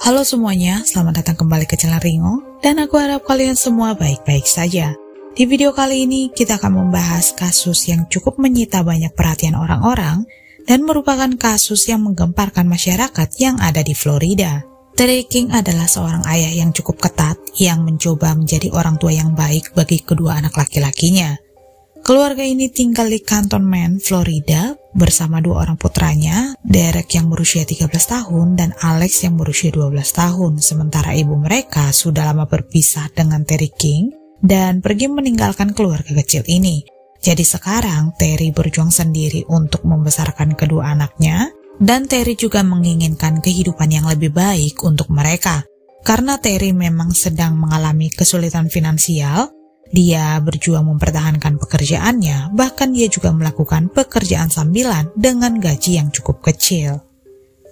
Halo semuanya, selamat datang kembali ke channel Ringo, dan aku harap kalian semua baik-baik saja. Di video kali ini, kita akan membahas kasus yang cukup menyita banyak perhatian orang-orang, dan merupakan kasus yang menggemparkan masyarakat yang ada di Florida. Terry King adalah seorang ayah yang cukup ketat, yang mencoba menjadi orang tua yang baik bagi kedua anak laki-lakinya. Keluarga ini tinggal di Cantonment, Florida, bersama dua orang putranya, Derek yang berusia 13 tahun dan Alex yang berusia 12 tahun, sementara ibu mereka sudah lama berpisah dengan Terry King dan pergi meninggalkan keluarga kecil ini. Jadi sekarang Terry berjuang sendiri untuk membesarkan kedua anaknya, dan Terry juga menginginkan kehidupan yang lebih baik untuk mereka. Karena Terry memang sedang mengalami kesulitan finansial, dia berjuang mempertahankan pekerjaannya, bahkan dia juga melakukan pekerjaan sambilan dengan gaji yang cukup kecil.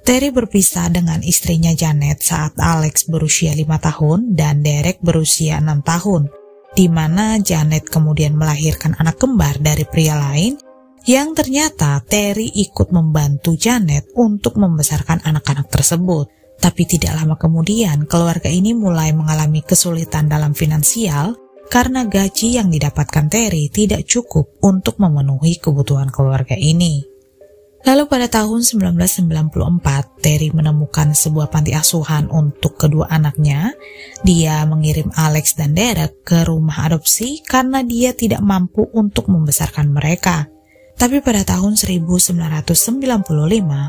Terry berpisah dengan istrinya Janet saat Alex berusia 5 tahun dan Derek berusia 6 tahun, di mana Janet kemudian melahirkan anak kembar dari pria lain, yang ternyata Terry ikut membantu Janet untuk membesarkan anak-anak tersebut. Tapi tidak lama kemudian, keluarga ini mulai mengalami kesulitan dalam finansial, karena gaji yang didapatkan Terry tidak cukup untuk memenuhi kebutuhan keluarga ini. Lalu pada tahun 1994, Terry menemukan sebuah panti asuhan untuk kedua anaknya. Dia mengirim Alex dan Derek ke rumah adopsi karena dia tidak mampu untuk membesarkan mereka. Tapi pada tahun 1995,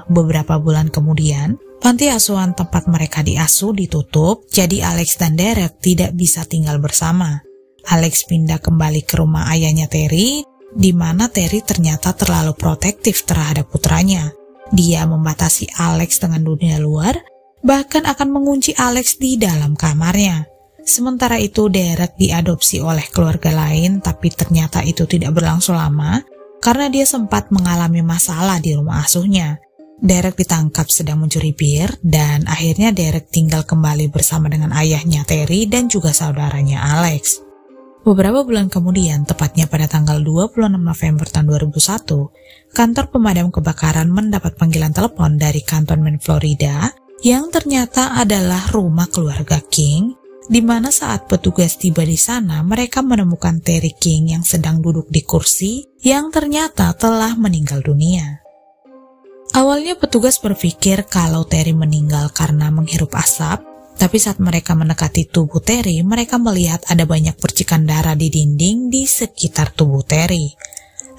beberapa bulan kemudian, panti asuhan tempat mereka diasuh ditutup, jadi Alex dan Derek tidak bisa tinggal bersama. Alex pindah kembali ke rumah ayahnya Terry, di mana Terry ternyata terlalu protektif terhadap putranya. Dia membatasi Alex dengan dunia luar, bahkan akan mengunci Alex di dalam kamarnya. Sementara itu Derek diadopsi oleh keluarga lain, tapi ternyata itu tidak berlangsung lama, karena dia sempat mengalami masalah di rumah asuhnya. Derek ditangkap sedang mencuri bir, dan akhirnya Derek tinggal kembali bersama dengan ayahnya Terry dan juga saudaranya Alex. Beberapa bulan kemudian, tepatnya pada tanggal 26 November tahun 2001, kantor pemadam kebakaran mendapat panggilan telepon dari Cantonment, Florida, yang ternyata adalah rumah keluarga King, di mana saat petugas tiba di sana, mereka menemukan Terry King yang sedang duduk di kursi, yang ternyata telah meninggal dunia. Awalnya petugas berpikir kalau Terry meninggal karena menghirup asap, tapi saat mereka mendekati tubuh Terry, mereka melihat ada banyak percikan darah di dinding di sekitar tubuh Terry.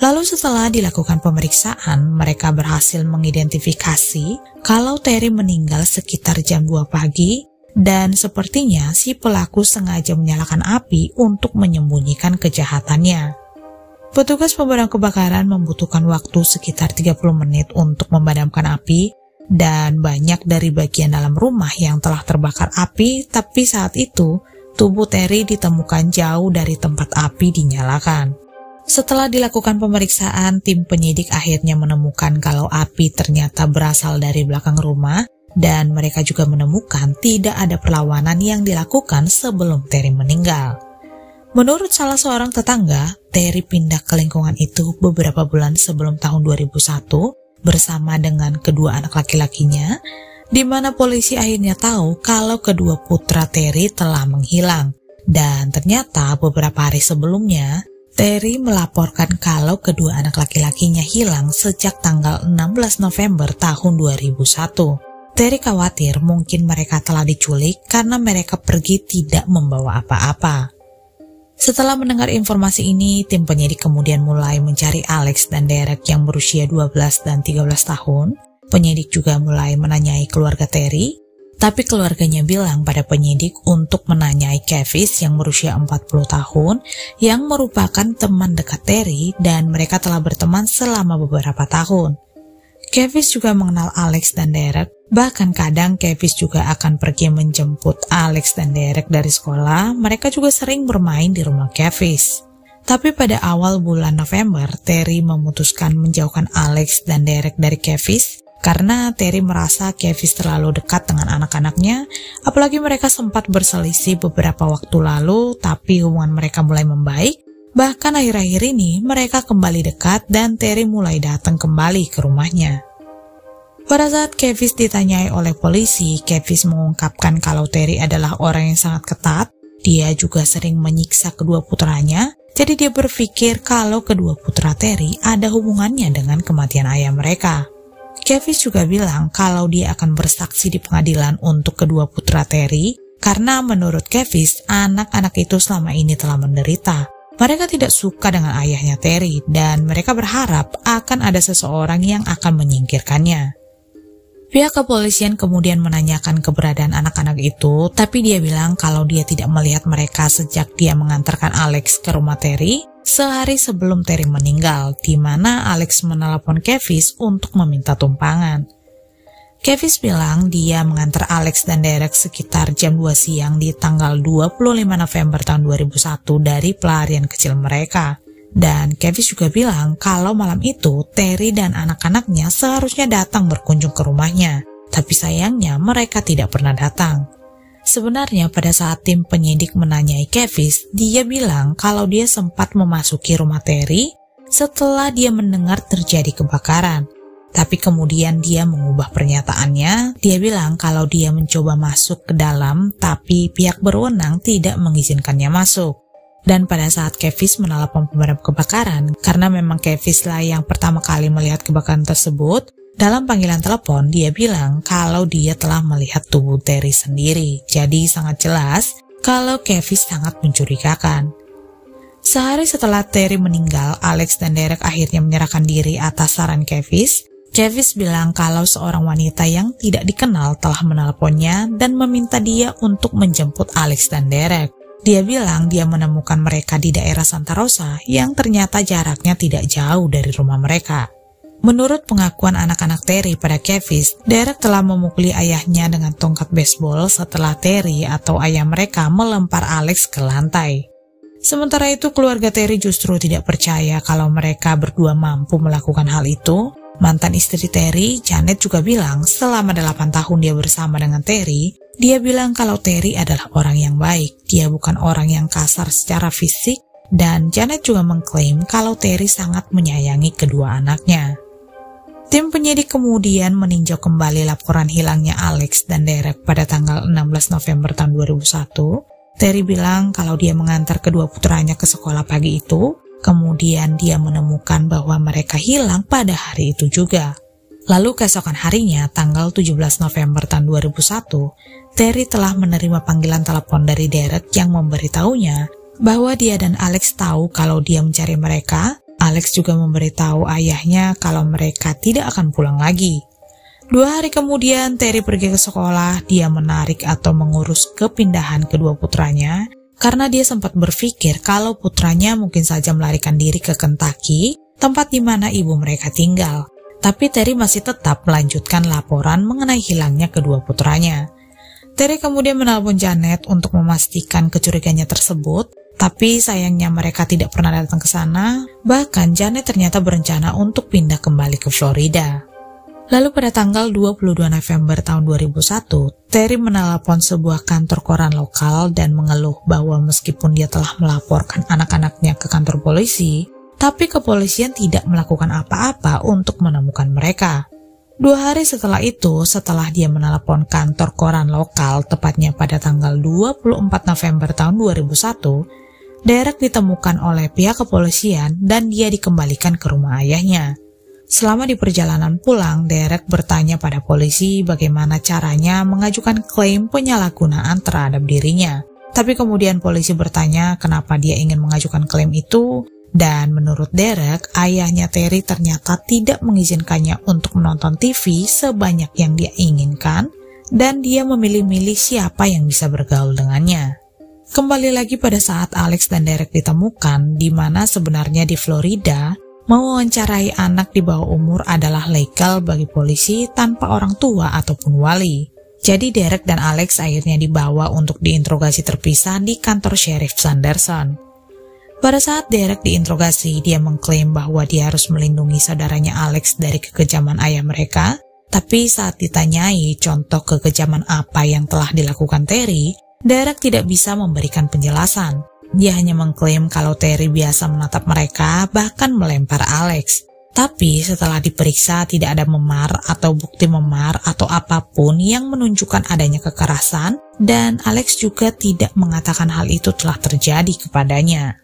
Lalu setelah dilakukan pemeriksaan, mereka berhasil mengidentifikasi kalau Terry meninggal sekitar jam 2 pagi, dan sepertinya si pelaku sengaja menyalakan api untuk menyembunyikan kejahatannya. Petugas pemadam kebakaran membutuhkan waktu sekitar 30 menit untuk memadamkan api, dan banyak dari bagian dalam rumah yang telah terbakar api, tapi saat itu tubuh Terry ditemukan jauh dari tempat api dinyalakan. Setelah dilakukan pemeriksaan, tim penyidik akhirnya menemukan kalau api ternyata berasal dari belakang rumah, dan mereka juga menemukan tidak ada perlawanan yang dilakukan sebelum Terry meninggal. Menurut salah seorang tetangga, Terry pindah ke lingkungan itu beberapa bulan sebelum tahun 2001, bersama dengan kedua anak laki-lakinya, di mana polisi akhirnya tahu kalau kedua putra Terry telah menghilang. Dan ternyata beberapa hari sebelumnya, Terry melaporkan kalau kedua anak laki-lakinya hilang sejak tanggal 16 November tahun 2001. Terry khawatir mungkin mereka telah diculik karena mereka pergi tidak membawa apa-apa. Setelah mendengar informasi ini, tim penyidik kemudian mulai mencari Alex dan Derek yang berusia 12 dan 13 tahun. Penyidik juga mulai menanyai keluarga Terry, tapi keluarganya bilang pada penyidik untuk menanyai Kevis yang berusia 40 tahun, yang merupakan teman dekat Terry, dan mereka telah berteman selama beberapa tahun. Kevis juga mengenal Alex dan Derek, bahkan kadang Kevis juga akan pergi menjemput Alex dan Derek dari sekolah. Mereka juga sering bermain di rumah Kevis. Tapi pada awal bulan November, Terry memutuskan menjauhkan Alex dan Derek dari Kevis, karena Terry merasa Kevis terlalu dekat dengan anak-anaknya, apalagi mereka sempat berselisih beberapa waktu lalu, tapi hubungan mereka mulai membaik. Bahkan akhir-akhir ini mereka kembali dekat dan Terry mulai datang kembali ke rumahnya. Pada saat Kevin ditanyai oleh polisi, Kevin mengungkapkan kalau Terry adalah orang yang sangat ketat. Dia juga sering menyiksa kedua putranya, jadi dia berpikir kalau kedua putra Terry ada hubungannya dengan kematian ayah mereka. Kevin juga bilang kalau dia akan bersaksi di pengadilan untuk kedua putra Terry, karena menurut Kevin, anak-anak itu selama ini telah menderita. Mereka tidak suka dengan ayahnya Terry, dan mereka berharap akan ada seseorang yang akan menyingkirkannya. Pihak kepolisian kemudian menanyakan keberadaan anak-anak itu, tapi dia bilang kalau dia tidak melihat mereka sejak dia mengantarkan Alex ke rumah Terry sehari sebelum Terry meninggal, di mana Alex menelepon Kevin untuk meminta tumpangan. Kevin bilang dia mengantar Alex dan Derek sekitar jam 2 siang di tanggal 25 November tahun 2001 dari pelarian kecil mereka. Dan Kevin juga bilang kalau malam itu Terry dan anak-anaknya seharusnya datang berkunjung ke rumahnya, tapi sayangnya mereka tidak pernah datang. Sebenarnya pada saat tim penyidik menanyai Kevin, dia bilang kalau dia sempat memasuki rumah Terry setelah dia mendengar terjadi kebakaran. Tapi kemudian dia mengubah pernyataannya, dia bilang kalau dia mencoba masuk ke dalam tapi pihak berwenang tidak mengizinkannya masuk. Dan pada saat Kevin menelepon pemadam kebakaran, karena memang Kevin lah yang pertama kali melihat kebakaran tersebut, dalam panggilan telepon dia bilang kalau dia telah melihat tubuh Terry sendiri. Jadi sangat jelas kalau Kevin sangat mencurigakan. Sehari setelah Terry meninggal, Alex dan Derek akhirnya menyerahkan diri atas saran Kevin. Kevin bilang kalau seorang wanita yang tidak dikenal telah menelponnya dan meminta dia untuk menjemput Alex dan Derek. Dia bilang dia menemukan mereka di daerah Santa Rosa yang ternyata jaraknya tidak jauh dari rumah mereka. Menurut pengakuan anak-anak Terry pada Kevin, Derek telah memukuli ayahnya dengan tongkat baseball setelah Terry atau ayah mereka melempar Alex ke lantai. Sementara itu keluarga Terry justru tidak percaya kalau mereka berdua mampu melakukan hal itu. Mantan istri Terry, Janet, juga bilang selama 8 tahun dia bersama dengan Terry, dia bilang kalau Terry adalah orang yang baik, dia bukan orang yang kasar secara fisik, dan Janet juga mengklaim kalau Terry sangat menyayangi kedua anaknya. Tim penyidik kemudian meninjau kembali laporan hilangnya Alex dan Derek pada tanggal 16 November tahun 2001. Terry bilang kalau dia mengantar kedua putranya ke sekolah pagi itu, kemudian dia menemukan bahwa mereka hilang pada hari itu juga. Lalu keesokan harinya, tanggal 17 November tahun 2001, Terry telah menerima panggilan telepon dari Derek yang memberitahunya bahwa dia dan Alex tahu kalau dia mencari mereka. Alex juga memberitahu ayahnya kalau mereka tidak akan pulang lagi. 2 hari kemudian, Terry pergi ke sekolah. Dia menarik atau mengurus kepindahan kedua putranya karena dia sempat berpikir kalau putranya mungkin saja melarikan diri ke Kentucky, tempat di mana ibu mereka tinggal. Tapi Terry masih tetap melanjutkan laporan mengenai hilangnya kedua putranya. Terry kemudian menelpon Janet untuk memastikan kecurigaannya tersebut, tapi sayangnya mereka tidak pernah datang ke sana. Bahkan Janet ternyata berencana untuk pindah kembali ke Florida. Lalu pada tanggal 22 November tahun 2001, Terry menelpon sebuah kantor koran lokal dan mengeluh bahwa meskipun dia telah melaporkan anak-anaknya ke kantor polisi, tapi kepolisian tidak melakukan apa-apa untuk menemukan mereka. 2 hari setelah itu, setelah dia menelpon kantor koran lokal, tepatnya pada tanggal 24 November tahun 2001, Derek ditemukan oleh pihak kepolisian dan dia dikembalikan ke rumah ayahnya. Selama di perjalanan pulang, Derek bertanya pada polisi bagaimana caranya mengajukan klaim penyalahgunaan terhadap dirinya. Tapi kemudian polisi bertanya kenapa dia ingin mengajukan klaim itu, dan menurut Derek, ayahnya Terry ternyata tidak mengizinkannya untuk menonton TV sebanyak yang dia inginkan, dan dia memilih-milih siapa yang bisa bergaul dengannya. Kembali lagi pada saat Alex dan Derek ditemukan, di mana sebenarnya di Florida, mewawancarai anak di bawah umur adalah legal bagi polisi tanpa orang tua ataupun wali. Jadi Derek dan Alex akhirnya dibawa untuk diinterogasi terpisah di kantor Sheriff Sanderson. Pada saat Derek diinterogasi, dia mengklaim bahwa dia harus melindungi saudaranya Alex dari kekejaman ayah mereka. Tapi saat ditanyai contoh kekejaman apa yang telah dilakukan Terry, Derek tidak bisa memberikan penjelasan. Dia hanya mengklaim kalau Terry biasa menatap mereka, bahkan melempar Alex. Tapi setelah diperiksa tidak ada memar atau bukti memar atau apapun yang menunjukkan adanya kekerasan, dan Alex juga tidak mengatakan hal itu telah terjadi kepadanya.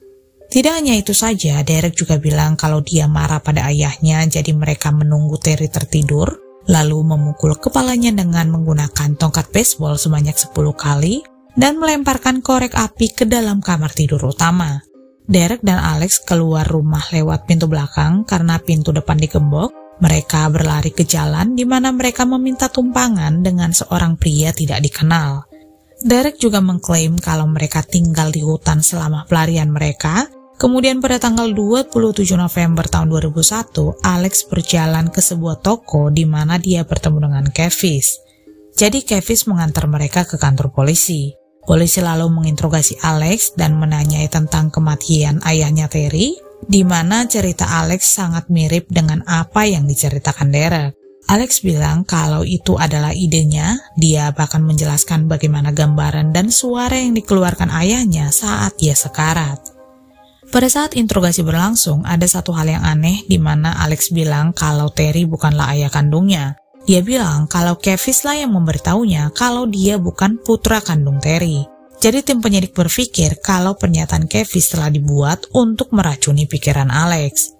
Tidak hanya itu saja, Derek juga bilang kalau dia marah pada ayahnya, jadi mereka menunggu Terry tertidur, lalu memukul kepalanya dengan menggunakan tongkat baseball sebanyak 10 kali, dan melemparkan korek api ke dalam kamar tidur utama. Derek dan Alex keluar rumah lewat pintu belakang karena pintu depan digembok. Mereka berlari ke jalan di mana mereka meminta tumpangan dengan seorang pria tidak dikenal. Derek juga mengklaim kalau mereka tinggal di hutan selama pelarian mereka. Kemudian pada tanggal 27 November tahun 2001, Alex berjalan ke sebuah toko di mana dia bertemu dengan Kevis. Jadi Kevis mengantar mereka ke kantor polisi. Polisi lalu menginterogasi Alex dan menanyai tentang kematian ayahnya Terry, di mana cerita Alex sangat mirip dengan apa yang diceritakan Derek. Alex bilang kalau itu adalah idenya, dia bahkan menjelaskan bagaimana gambaran dan suara yang dikeluarkan ayahnya saat dia sekarat. Pada saat interogasi berlangsung, ada satu hal yang aneh di mana Alex bilang kalau Terry bukanlah ayah kandungnya. Dia bilang kalau Kevis lah yang memberitahunya kalau dia bukan putra kandung Terry. Jadi tim penyidik berpikir kalau pernyataan Kevis telah dibuat untuk meracuni pikiran Alex.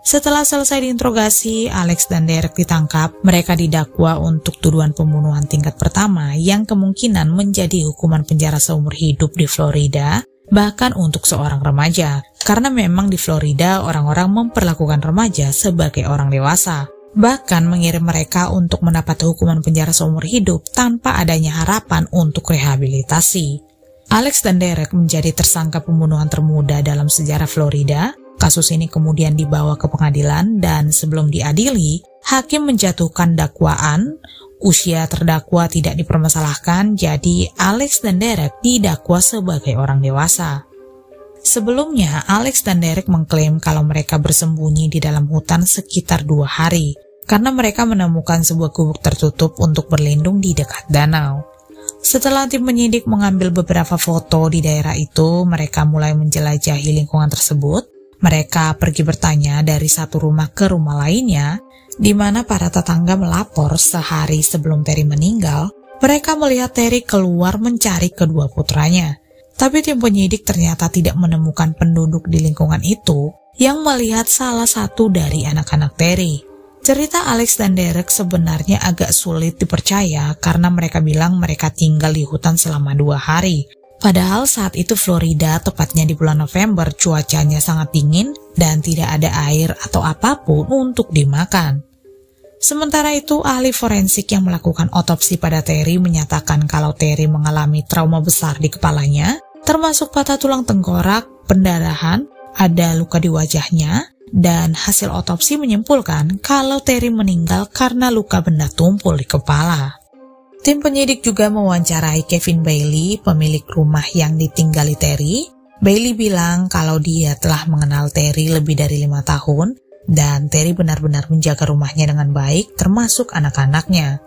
Setelah selesai diinterogasi, Alex dan Derek ditangkap. Mereka didakwa untuk tuduhan pembunuhan tingkat pertama yang kemungkinan menjadi hukuman penjara seumur hidup di Florida, bahkan untuk seorang remaja. Karena memang di Florida orang-orang memperlakukan remaja sebagai orang dewasa. Bahkan mengirim mereka untuk mendapat hukuman penjara seumur hidup tanpa adanya harapan untuk rehabilitasi. Alex dan Derek menjadi tersangka pembunuhan termuda dalam sejarah Florida. Kasus ini kemudian dibawa ke pengadilan dan sebelum diadili, hakim menjatuhkan dakwaan. Usia terdakwa tidak dipermasalahkan, jadi Alex dan Derek didakwa sebagai orang dewasa. Sebelumnya, Alex dan Derek mengklaim kalau mereka bersembunyi di dalam hutan sekitar 2 hari, karena mereka menemukan sebuah gubuk tertutup untuk berlindung di dekat danau. Setelah tim penyidik mengambil beberapa foto di daerah itu, mereka mulai menjelajahi lingkungan tersebut. Mereka pergi bertanya dari satu rumah ke rumah lainnya, di mana para tetangga melapor sehari sebelum Terry meninggal, mereka melihat Terry keluar mencari kedua putranya. Tapi tim penyidik ternyata tidak menemukan penduduk di lingkungan itu yang melihat salah satu dari anak-anak Terry. Cerita Alex dan Derek sebenarnya agak sulit dipercaya karena mereka bilang mereka tinggal di hutan selama 2 hari. Padahal saat itu Florida, tepatnya di bulan November, cuacanya sangat dingin dan tidak ada air atau apapun untuk dimakan. Sementara itu, ahli forensik yang melakukan otopsi pada Terry menyatakan kalau Terry mengalami trauma besar di kepalanya, termasuk patah tulang tengkorak, pendarahan, ada luka di wajahnya, dan hasil otopsi menyimpulkan kalau Terry meninggal karena luka benda tumpul di kepala. Tim penyidik juga mewawancarai Kevin Bailey, pemilik rumah yang ditinggali Terry. Bailey bilang kalau dia telah mengenal Terry lebih dari 5 tahun, dan Terry benar-benar menjaga rumahnya dengan baik, termasuk anak-anaknya.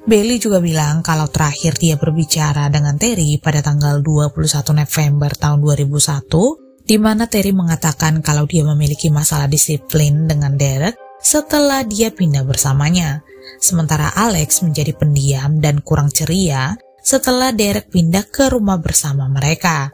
Bailey juga bilang kalau terakhir dia berbicara dengan Terry pada tanggal 21 November tahun 2001, di mana Terry mengatakan kalau dia memiliki masalah disiplin dengan Derek setelah dia pindah bersamanya. Sementara Alex menjadi pendiam dan kurang ceria setelah Derek pindah ke rumah bersama mereka.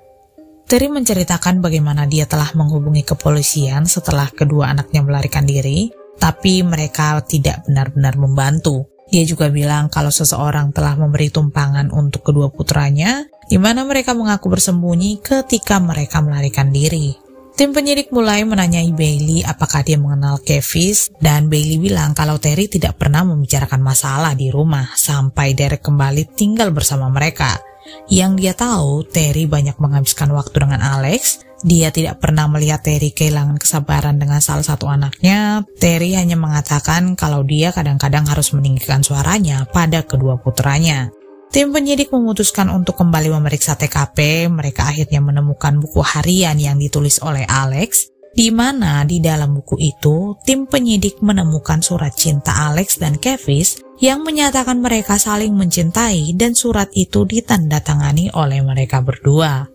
Terry menceritakan bagaimana dia telah menghubungi kepolisian setelah kedua anaknya melarikan diri, tapi mereka tidak benar-benar membantu. Dia juga bilang kalau seseorang telah memberi tumpangan untuk kedua putranya, di mana mereka mengaku bersembunyi ketika mereka melarikan diri. Tim penyidik mulai menanyai Bailey apakah dia mengenal Kevis, dan Bailey bilang kalau Terry tidak pernah membicarakan masalah di rumah sampai Derek kembali tinggal bersama mereka. Yang dia tahu, Terry banyak menghabiskan waktu dengan Alex. Dia tidak pernah melihat Terry kehilangan kesabaran dengan salah satu anaknya. Terry hanya mengatakan kalau dia kadang-kadang harus meninggikan suaranya pada kedua putranya. Tim penyidik memutuskan untuk kembali memeriksa TKP. Mereka akhirnya menemukan buku harian yang ditulis oleh Alex, di mana di dalam buku itu tim penyidik menemukan surat cinta Alex dan Kevis yang menyatakan mereka saling mencintai, dan surat itu ditandatangani oleh mereka berdua.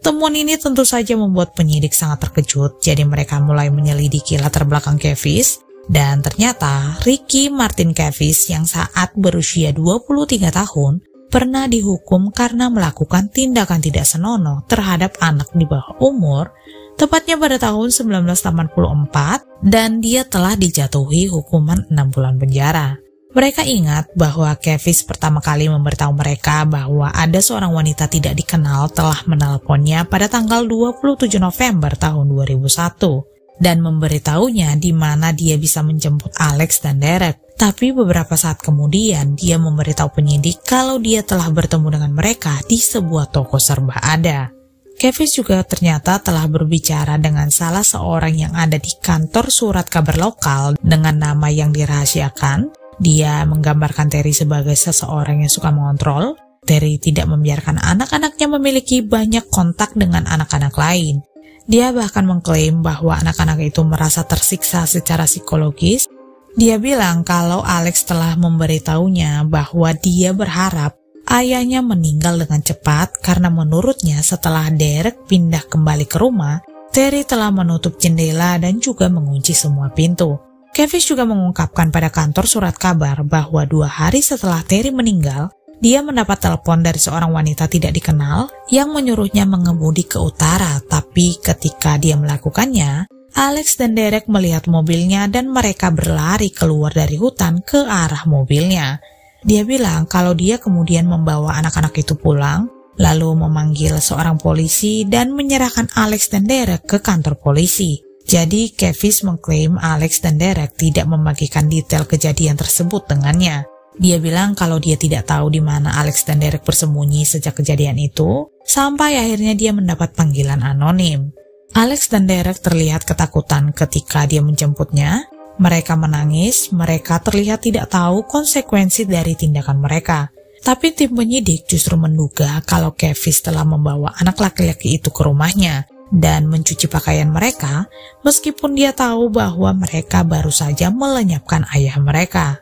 Temuan ini tentu saja membuat penyidik sangat terkejut, jadi mereka mulai menyelidiki latar belakang Kevin, dan ternyata Ricky Martin Kevin yang saat berusia 23 tahun pernah dihukum karena melakukan tindakan tidak senonoh terhadap anak di bawah umur, tepatnya pada tahun 1984, dan dia telah dijatuhi hukuman 6 bulan penjara. Mereka ingat bahwa Kevin pertama kali memberitahu mereka bahwa ada seorang wanita tidak dikenal telah menelponnya pada tanggal 27 November tahun 2001 dan memberitahunya di mana dia bisa menjemput Alex dan Derek. Tapi beberapa saat kemudian dia memberitahu penyidik kalau dia telah bertemu dengan mereka di sebuah toko serba ada. Kevin juga ternyata telah berbicara dengan salah seorang yang ada di kantor surat kabar lokal dengan nama yang dirahasiakan. Dia menggambarkan Terry sebagai seseorang yang suka mengontrol. Terry tidak membiarkan anak-anaknya memiliki banyak kontak dengan anak-anak lain. Dia bahkan mengklaim bahwa anak-anak itu merasa tersiksa secara psikologis. Dia bilang kalau Alex telah memberitahunya bahwa dia berharap ayahnya meninggal dengan cepat karena menurutnya setelah Derek pindah kembali ke rumah, Terry telah menutup jendela dan juga mengunci semua pintu. Kevin juga mengungkapkan pada kantor surat kabar bahwa 2 hari setelah Terry meninggal, dia mendapat telepon dari seorang wanita tidak dikenal yang menyuruhnya mengemudi ke utara, tapi ketika dia melakukannya, Alex dan Derek melihat mobilnya dan mereka berlari keluar dari hutan ke arah mobilnya. Dia bilang kalau dia kemudian membawa anak-anak itu pulang, lalu memanggil seorang polisi dan menyerahkan Alex dan Derek ke kantor polisi. Jadi Kevin mengklaim Alex dan Derek tidak membagikan detail kejadian tersebut dengannya. Dia bilang kalau dia tidak tahu di mana Alex dan Derek bersembunyi sejak kejadian itu, sampai akhirnya dia mendapat panggilan anonim. Alex dan Derek terlihat ketakutan ketika dia menjemputnya. Mereka menangis, mereka terlihat tidak tahu konsekuensi dari tindakan mereka. Tapi tim penyidik justru menduga kalau Kevin telah membawa anak laki-laki itu ke rumahnya dan mencuci pakaian mereka, meskipun dia tahu bahwa mereka baru saja melenyapkan ayah mereka.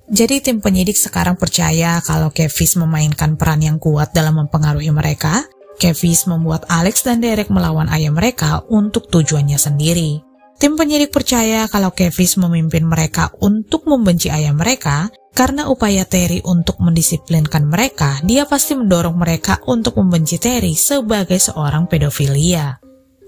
Jadi tim penyidik sekarang percaya kalau Kevin memainkan peran yang kuat dalam mempengaruhi mereka. Kevin membuat Alex dan Derek melawan ayah mereka untuk tujuannya sendiri. Tim penyidik percaya kalau Kevin memimpin mereka untuk membenci ayah mereka, karena upaya Terry untuk mendisiplinkan mereka, dia pasti mendorong mereka untuk membenci Terry sebagai seorang pedofilia.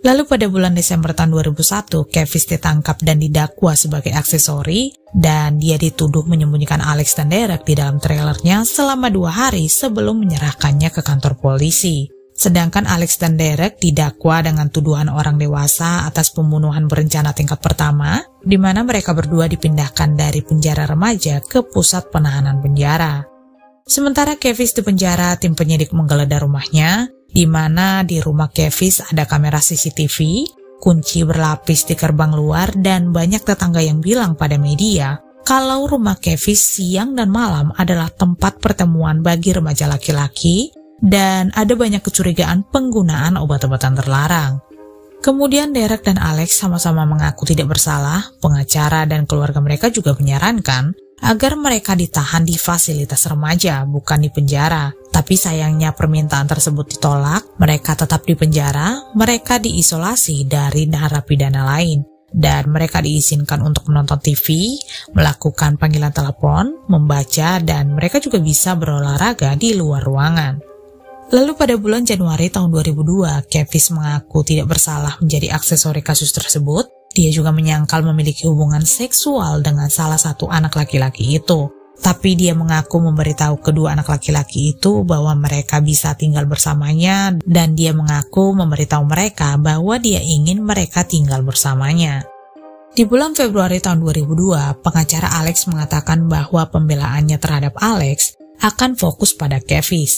Lalu pada bulan Desember tahun 2001, Kevin ditangkap dan didakwa sebagai aksesori, dan dia dituduh menyembunyikan Alex dan Derek di dalam trailernya selama 2 hari sebelum menyerahkannya ke kantor polisi. Sedangkan Alex dan Derek didakwa dengan tuduhan orang dewasa atas pembunuhan berencana tingkat pertama, di mana mereka berdua dipindahkan dari penjara remaja ke pusat penahanan penjara. Sementara Kevin di penjara, tim penyidik menggeledah rumahnya, di mana di rumah Kevin ada kamera CCTV, kunci berlapis di gerbang luar, dan banyak tetangga yang bilang pada media kalau rumah Kevin siang dan malam adalah tempat pertemuan bagi remaja laki-laki, dan ada banyak kecurigaan penggunaan obat-obatan terlarang. Kemudian Derek dan Alex sama-sama mengaku tidak bersalah. Pengacara dan keluarga mereka juga menyarankan agar mereka ditahan di fasilitas remaja, bukan di penjara. Tapi sayangnya permintaan tersebut ditolak, mereka tetap di penjara, mereka diisolasi dari narapidana lain. Dan mereka diizinkan untuk menonton TV, melakukan panggilan telepon, membaca, dan mereka juga bisa berolahraga di luar ruangan. Lalu pada bulan Januari tahun 2002, Kevin mengaku tidak bersalah menjadi aksesori kasus tersebut. Dia juga menyangkal memiliki hubungan seksual dengan salah satu anak laki-laki itu. Tapi dia mengaku memberitahu kedua anak laki-laki itu bahwa mereka bisa tinggal bersamanya, dan dia mengaku memberitahu mereka bahwa dia ingin mereka tinggal bersamanya. Di bulan Februari tahun 2002, pengacara Alex mengatakan bahwa pembelaannya terhadap Alex akan fokus pada Kevin.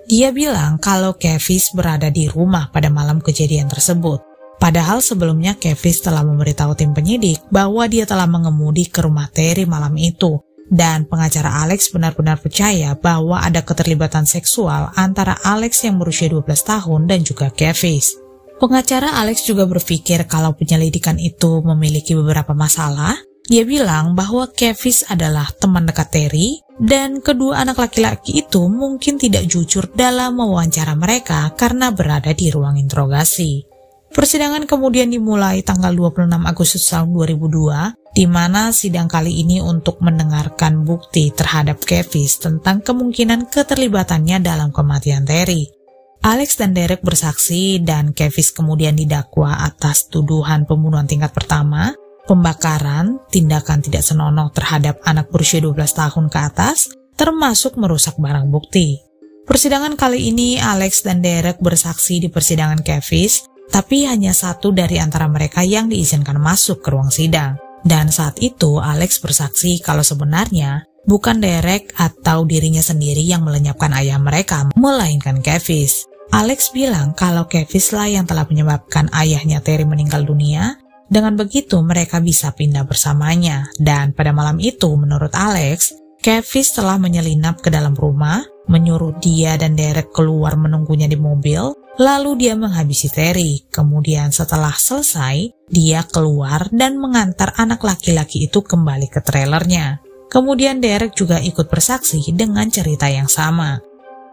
Dia bilang kalau Kevin berada di rumah pada malam kejadian tersebut. Padahal sebelumnya Kevin telah memberitahu tim penyidik bahwa dia telah mengemudi ke rumah Terry malam itu. Dan pengacara Alex benar-benar percaya bahwa ada keterlibatan seksual antara Alex yang berusia 12 tahun dan juga Kevin. Pengacara Alex juga berpikir kalau penyelidikan itu memiliki beberapa masalah. Dia bilang bahwa Kevin adalah teman dekat Terry dan kedua anak laki-laki itu mungkin tidak jujur dalam mewawancara mereka karena berada di ruang interogasi. Persidangan kemudian dimulai tanggal 26 Agustus tahun 2002, di mana sidang kali ini untuk mendengarkan bukti terhadap Kevin tentang kemungkinan keterlibatannya dalam kematian Terry. Alex dan Derek bersaksi dan Kevin kemudian didakwa atas tuduhan pembunuhan tingkat pertama, pembakaran, tindakan tidak senonoh terhadap anak berusia 12 tahun ke atas, termasuk merusak barang bukti. Persidangan kali ini Alex dan Derek bersaksi di persidangan Kevin, tapi hanya satu dari antara mereka yang diizinkan masuk ke ruang sidang. Dan saat itu Alex bersaksi kalau sebenarnya bukan Derek atau dirinya sendiri yang melenyapkan ayah mereka, melainkan Kevin. Alex bilang kalau Kevin lah yang telah menyebabkan ayahnya Terry meninggal dunia. Dengan begitu mereka bisa pindah bersamanya. Dan pada malam itu menurut Alex, Kevin telah menyelinap ke dalam rumah, menyuruh dia dan Derek keluar menunggunya di mobil, lalu dia menghabisi Terry. Kemudian setelah selesai, dia keluar dan mengantar anak laki-laki itu kembali ke trailernya. Kemudian Derek juga ikut bersaksi dengan cerita yang sama.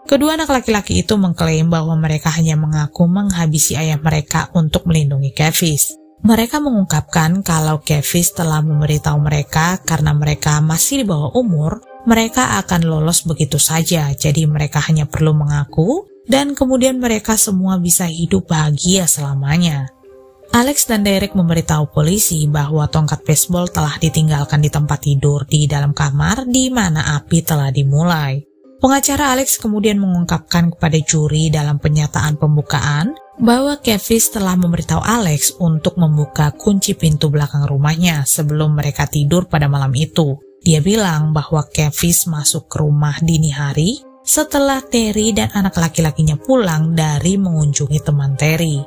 Kedua anak laki-laki itu mengklaim bahwa mereka hanya mengaku menghabisi ayah mereka untuk melindungi Kevin. Mereka mengungkapkan kalau Kevin telah memberitahu mereka karena mereka masih di bawah umur, mereka akan lolos begitu saja, jadi mereka hanya perlu mengaku dan kemudian mereka semua bisa hidup bahagia selamanya. Alex dan Derek memberitahu polisi bahwa tongkat baseball telah ditinggalkan di tempat tidur di dalam kamar di mana api telah dimulai. Pengacara Alex kemudian mengungkapkan kepada juri dalam pernyataan pembukaan bahwa Kevin telah memberitahu Alex untuk membuka kunci pintu belakang rumahnya sebelum mereka tidur pada malam itu. Dia bilang bahwa Kevin masuk ke rumah dini hari setelah Terry dan anak laki-lakinya pulang dari mengunjungi teman Terry.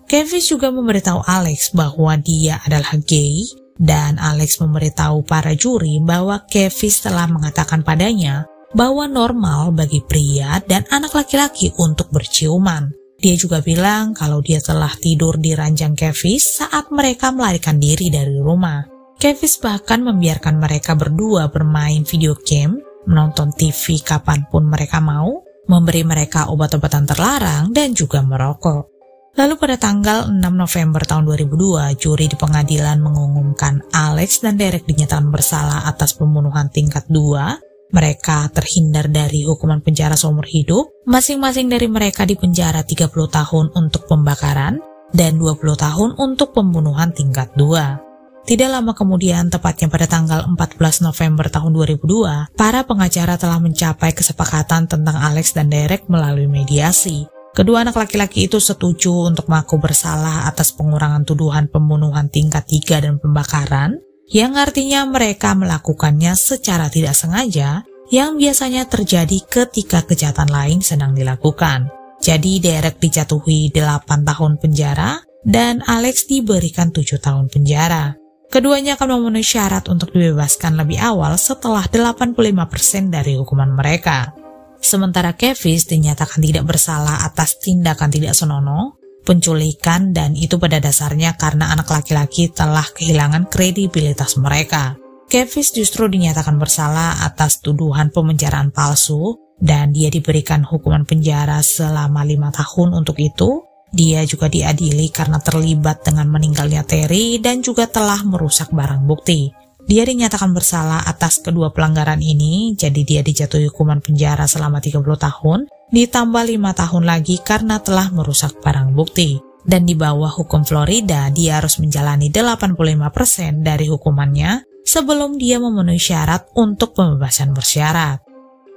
Kevin juga memberitahu Alex bahwa dia adalah gay dan Alex memberitahu para juri bahwa Kevin telah mengatakan padanya bahwa normal bagi pria dan anak laki-laki untuk berciuman. Dia juga bilang kalau dia telah tidur di ranjang Kevin saat mereka melarikan diri dari rumah. Kevin bahkan membiarkan mereka berdua bermain video game, menonton TV kapanpun mereka mau, memberi mereka obat-obatan terlarang, dan juga merokok. Lalu pada tanggal 6 November tahun 2002, juri di pengadilan mengumumkan Alex dan Derek dinyatakan bersalah atas pembunuhan tingkat 2. Mereka terhindar dari hukuman penjara seumur hidup, masing-masing dari mereka dipenjara 30 tahun untuk pembakaran dan 20 tahun untuk pembunuhan tingkat 2. Tidak lama kemudian, tepatnya pada tanggal 14 November tahun 2002, para pengacara telah mencapai kesepakatan tentang Alex dan Derek melalui mediasi. Kedua anak laki-laki itu setuju untuk mengaku bersalah atas pengurangan tuduhan pembunuhan tingkat 3 dan pembakaran, yang artinya mereka melakukannya secara tidak sengaja, yang biasanya terjadi ketika kejahatan lain sedang dilakukan. Jadi Derek dijatuhi 8 tahun penjara dan Alex diberikan 7 tahun penjara. Keduanya akan memenuhi syarat untuk dibebaskan lebih awal setelah 85% dari hukuman mereka. Sementara Kevin dinyatakan tidak bersalah atas tindakan tidak senonoh, penculikan, dan itu pada dasarnya karena anak laki-laki telah kehilangan kredibilitas mereka. Kevin justru dinyatakan bersalah atas tuduhan pemenjaraan palsu dan dia diberikan hukuman penjara selama 5 tahun untuk itu. Dia juga diadili karena terlibat dengan meninggalnya Terry dan juga telah merusak barang bukti. Dia dinyatakan bersalah atas kedua pelanggaran ini, jadi dia dijatuhi hukuman penjara selama 30 tahun, ditambah 5 tahun lagi karena telah merusak barang bukti. Dan di bawah hukum Florida, dia harus menjalani 85% dari hukumannya sebelum dia memenuhi syarat untuk pembebasan bersyarat.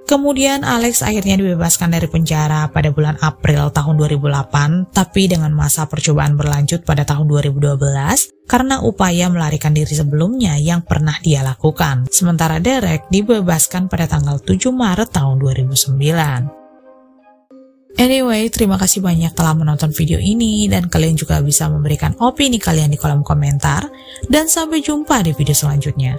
Kemudian Alex akhirnya dibebaskan dari penjara pada bulan April tahun 2008, tapi dengan masa percobaan berlanjut pada tahun 2012 karena upaya melarikan diri sebelumnya yang pernah dia lakukan. Sementara Derek dibebaskan pada tanggal 7 Maret tahun 2009. Anyway, terima kasih banyak telah menonton video ini dan kalian juga bisa memberikan opini kalian di kolom komentar dan sampai jumpa di video selanjutnya.